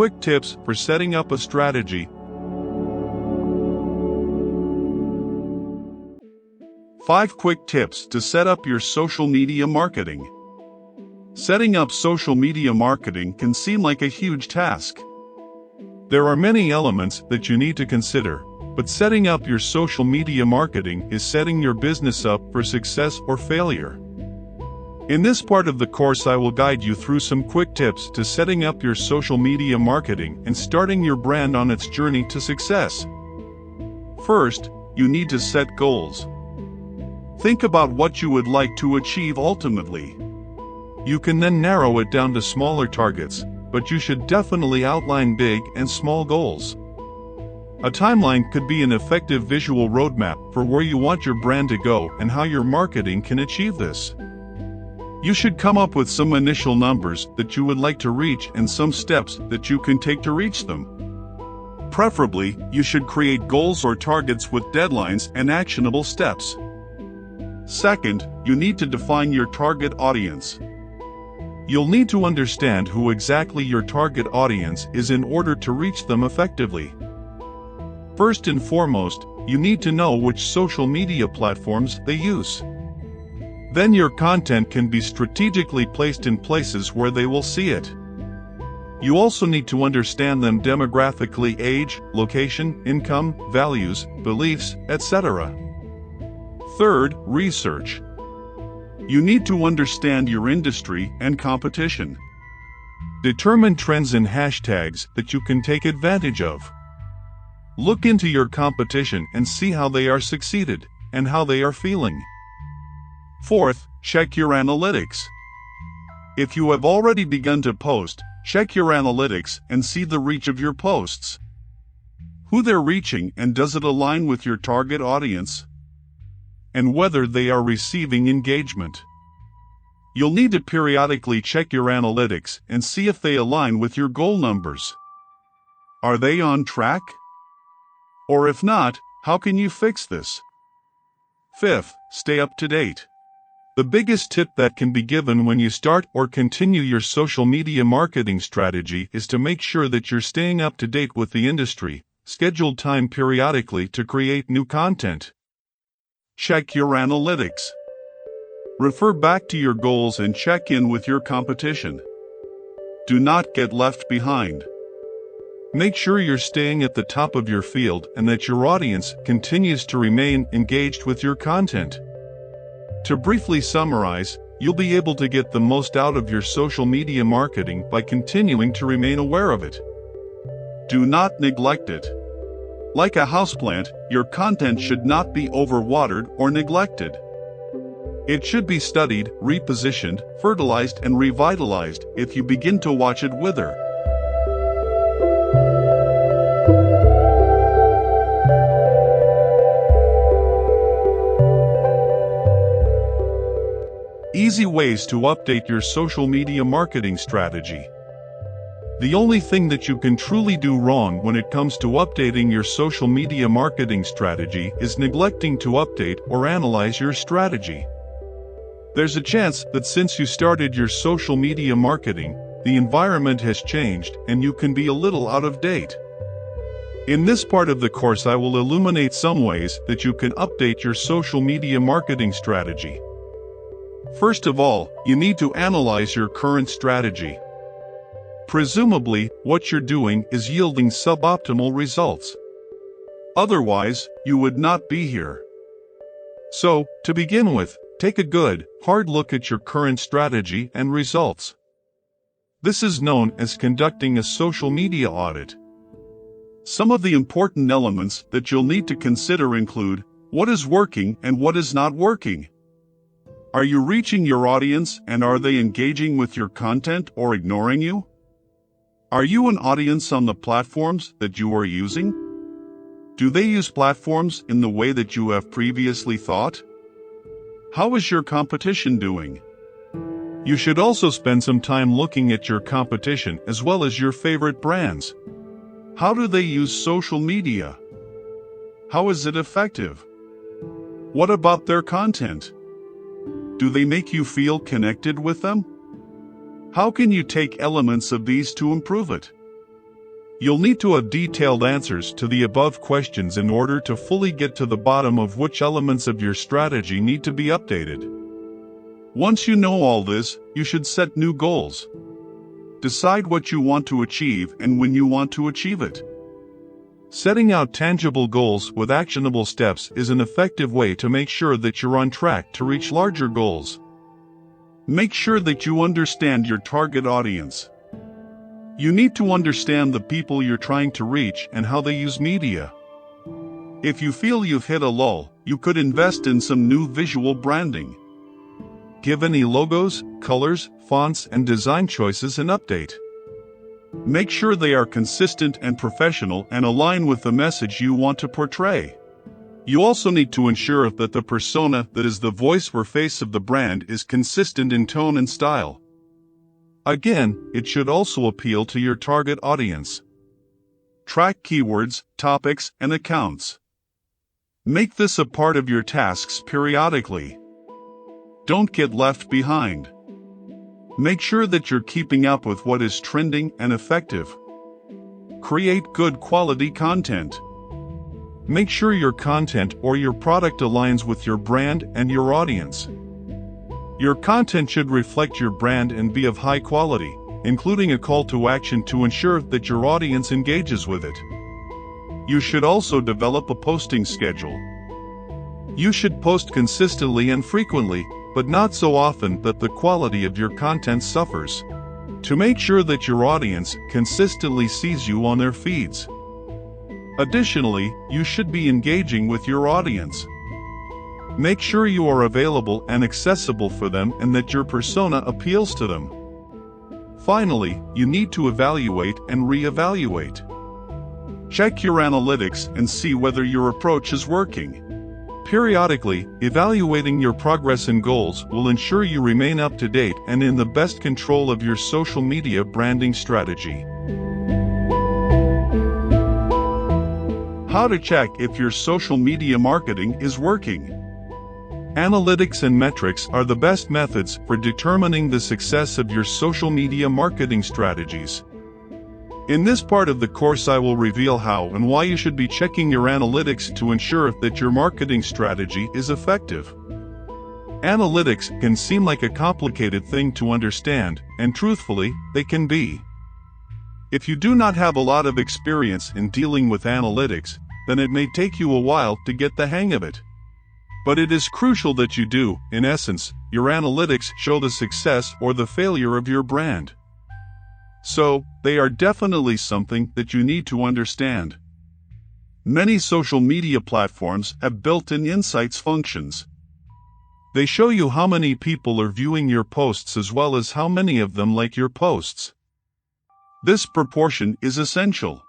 quick tips for setting up a strategy. 5 quick tips to set up your social media marketing. Setting up social media marketing can seem like a huge task. There are many elements that you need to consider, but setting up your social media marketing is setting your business up for success or failure. In this part of the course, I will guide you through some quick tips to setting up your social media marketing and starting your brand on its journey to success. First, you need to set goals. Think about what you would like to achieve ultimately. You can then narrow it down to smaller targets, but you should definitely outline big and small goals. A timeline could be an effective visual roadmap for where you want your brand to go and how your marketing can achieve this. You should come up with some initial numbers that you would like to reach and some steps that you can take to reach them. Preferably, you should create goals or targets with deadlines and actionable steps. Second, you need to define your target audience. You'll need to understand who exactly your target audience is in order to reach them effectively. First and foremost, you need to know which social media platforms they use. Then your content can be strategically placed in places where they will see it. You also need to understand them demographically: age, location, income, values, beliefs, etc. Third, research. You need to understand your industry and competition. Determine trends and hashtags that you can take advantage of. Look into your competition and see how they are succeeded and how they are feeling. Fourth, check your analytics. If you have already begun to post, check your analytics and see the reach of your posts. Who they're reaching, and does it align with your target audience? And whether they are receiving engagement. You'll need to periodically check your analytics and see if they align with your goal numbers. Are they on track? Or if not, how can you fix this? Fifth, stay up to date. The biggest tip that can be given when you start or continue your social media marketing strategy is to make sure that you're staying up to date with the industry. Schedule time periodically to create new content. Check your analytics. Refer back to your goals and check in with your competition. Do not get left behind. Make sure you're staying at the top of your field and that your audience continues to remain engaged with your content. To briefly summarize, you'll be able to get the most out of your social media marketing by continuing to remain aware of it. Do not neglect it. Like a houseplant, your content should not be overwatered or neglected. It should be studied, repositioned, fertilized, and revitalized if you begin to watch it wither. Easy ways to update your social media marketing strategy. The only thing that you can truly do wrong when it comes to updating your social media marketing strategy is neglecting to update or analyze your strategy. There's a chance that since you started your social media marketing, the environment has changed and you can be a little out of date. In this part of the course, I will illuminate some ways that you can update your social media marketing strategy. First of all, you need to analyze your current strategy. Presumably, what you're doing is yielding suboptimal results. Otherwise, you would not be here. So, to begin with, take a good, hard look at your current strategy and results. This is known as conducting a social media audit. Some of the important elements that you'll need to consider include: what is working and what is not working? Are you reaching your audience, and are they engaging with your content or ignoring you? Are you an audience on the platforms that you are using? Do they use platforms in the way that you have previously thought? How is your competition doing? You should also spend some time looking at your competition as well as your favorite brands. How do they use social media? How is it effective? What about their content? Do they make you feel connected with them? How can you take elements of these to improve it? You'll need to have detailed answers to the above questions in order to fully get to the bottom of which elements of your strategy need to be updated. Once you know all this, you should set new goals. Decide what you want to achieve and when you want to achieve it. Setting out tangible goals with actionable steps is an effective way to make sure that you're on track to reach larger goals. Make sure that you understand your target audience. You need to understand the people you're trying to reach and how they use media. If you feel you've hit a lull, you could invest in some new visual branding. Give any logos, colors, fonts, and design choices an update. Make sure they are consistent and professional and align with the message you want to portray. You also need to ensure that the persona that is the voice or face of the brand is consistent in tone and style. Again, it should also appeal to your target audience. Track keywords, topics, and accounts. Make this a part of your tasks periodically. Don't get left behind. Make sure that you're keeping up with what is trending and effective. Create good quality content. Make sure your content or your product aligns with your brand and your audience. Your content should reflect your brand and be of high quality, including a call to action to ensure that your audience engages with it. You should also develop a posting schedule. You should post consistently and frequently, but not so often that the quality of your content suffers. To make sure that your audience consistently sees you on their feeds. Additionally, you should be engaging with your audience. Make sure you are available and accessible for them and that your persona appeals to them. Finally, you need to evaluate and re-evaluate. Check your analytics and see whether your approach is working. Periodically, evaluating your progress and goals will ensure you remain up to date and in the best control of your social media branding strategy. How to check if your social media marketing is working. Analytics and metrics are the best methods for determining the success of your social media marketing strategies. In this part of the course, I will reveal how and why you should be checking your analytics to ensure that your marketing strategy is effective. Analytics can seem like a complicated thing to understand, and truthfully, they can be. If you do not have a lot of experience in dealing with analytics, then it may take you a while to get the hang of it. But it is crucial that you do. In essence, your analytics show the success or the failure of your brand. So, they are definitely something that you need to understand. Many social media platforms have built-in insights functions. They show you how many people are viewing your posts as well as how many of them like your posts. This proportion is essential.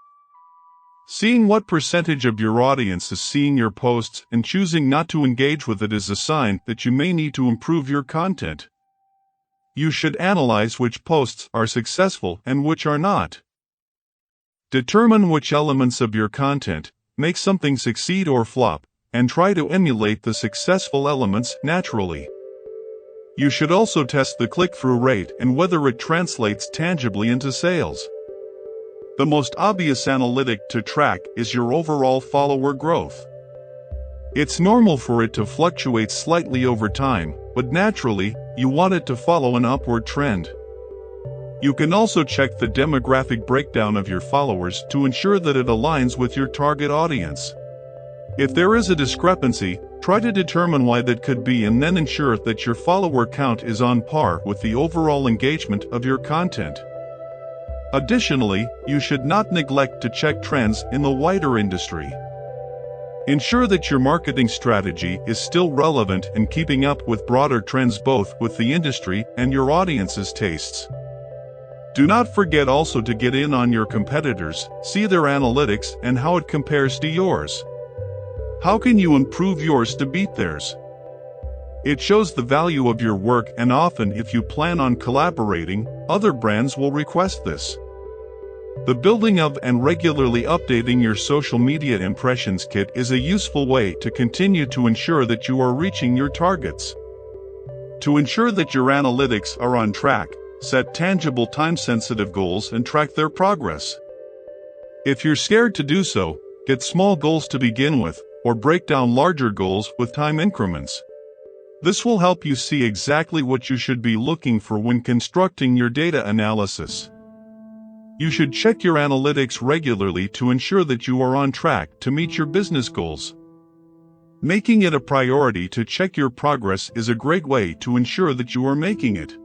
Seeing what percentage of your audience is seeing your posts and choosing not to engage with it is a sign that you may need to improve your content. You should analyze which posts are successful and which are not. Determine which elements of your content make something succeed or flop, and try to emulate the successful elements naturally. You should also test the click-through rate and whether it translates tangibly into sales. The most obvious analytic to track is your overall follower growth. It's normal for it to fluctuate slightly over time, but naturally, you want it to follow an upward trend. You can also check the demographic breakdown of your followers to ensure that it aligns with your target audience. If there is a discrepancy, try to determine why that could be and then ensure that your follower count is on par with the overall engagement of your content. Additionally, you should not neglect to check trends in the wider industry. Ensure that your marketing strategy is still relevant and keeping up with broader trends both with the industry and your audience's tastes. Do not forget also to get in on your competitors, see their analytics and how it compares to yours. How can you improve yours to beat theirs? It shows the value of your work, and often if you plan on collaborating, other brands will request this. The building of and regularly updating your social media impressions kit is a useful way to continue to ensure that you are reaching your targets. To ensure that your analytics are on track, set tangible time-sensitive goals and track their progress. If you're scared to do so, get small goals to begin with, or break down larger goals with time increments. This will help you see exactly what you should be looking for when constructing your data analysis. You should check your analytics regularly to ensure that you are on track to meet your business goals. Making it a priority to check your progress is a great way to ensure that you are making it.